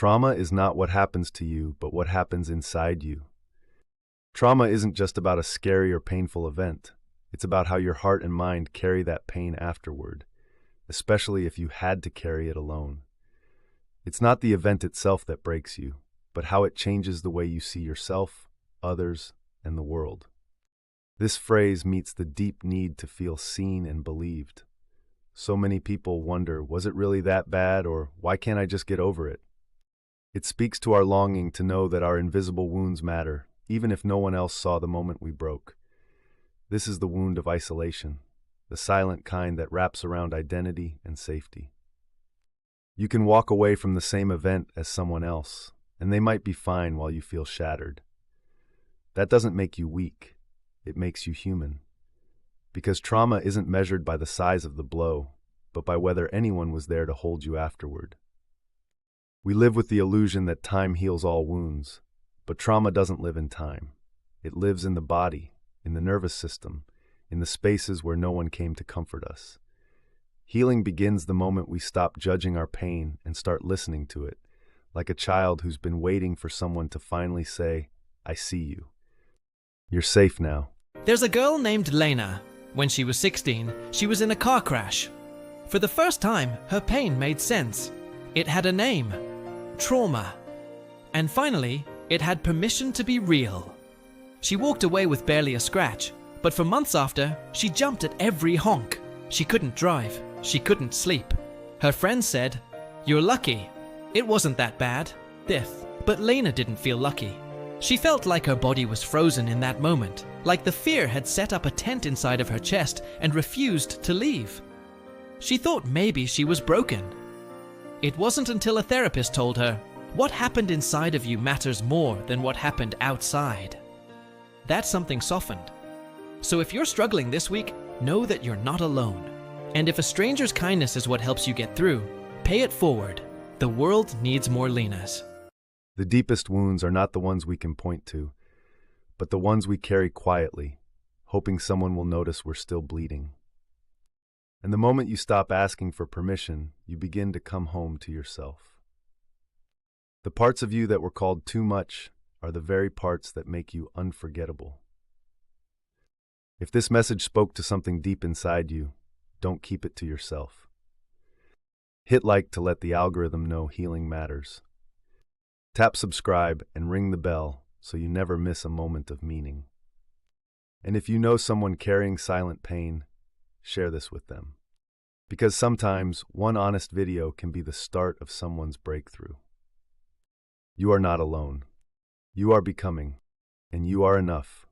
Trauma is not what happens to you, but what happens inside you. Trauma isn't just about a scary or painful event. It's about how your heart and mind carry that pain afterward, especially if you had to carry it alone. It's not the event itself that breaks you, but how it changes the way you see yourself, others, and the world. This phrase meets the deep need to feel seen and believed. So many people wonder, was it really that bad, or why can't I just get over it? It speaks to our longing to know that our invisible wounds matter, even if no one else saw the moment we broke. This is the wound of isolation, the silent kind that wraps around identity and safety. You can walk away from the same event as someone else, and they might be fine while you feel shattered. That doesn't make you weak. It makes you human. Because trauma isn't measured by the size of the blow, but by whether anyone was there to hold you afterward. We live with the illusion that time heals all wounds, but trauma doesn't live in time. It lives in the body, in the nervous system, in the spaces where no one came to comfort us. Healing begins the moment we stop judging our pain and start listening to it, like a child who's been waiting for someone to finally say, "I see you. You're safe now." There's a girl named Lena. When she was 16, she was in a car crash. For the first time, her pain made sense. It had a name: trauma. And finally, it had permission to be real. She walked away with barely a scratch, but for months after, she jumped at every honk. She couldn't drive. She couldn't sleep. Her friends said, "You're lucky. It wasn't that bad." But Lena didn't feel lucky. She felt like her body was frozen in that moment, like the fear had set up a tent inside of her chest and refused to leave. She thought maybe she was broken. It wasn't until a therapist told her, what happened inside of you matters more than what happened outside. That something softened. So if you're struggling this week, know that you're not alone. And if a stranger's kindness is what helps you get through, pay it forward. The world needs more Lenas. The deepest wounds are not the ones we can point to, but the ones we carry quietly, hoping someone will notice we're still bleeding. And the moment you stop asking for permission, you begin to come home to yourself. The parts of you that were called too much are the very parts that make you unforgettable. If this message spoke to something deep inside you, don't keep it to yourself. Hit like to let the algorithm know healing matters. Tap subscribe and ring the bell so you never miss a moment of meaning. And if you know someone carrying silent pain, share this with them. Because sometimes one honest video can be the start of someone's breakthrough. You are not alone. You are becoming, and you are enough.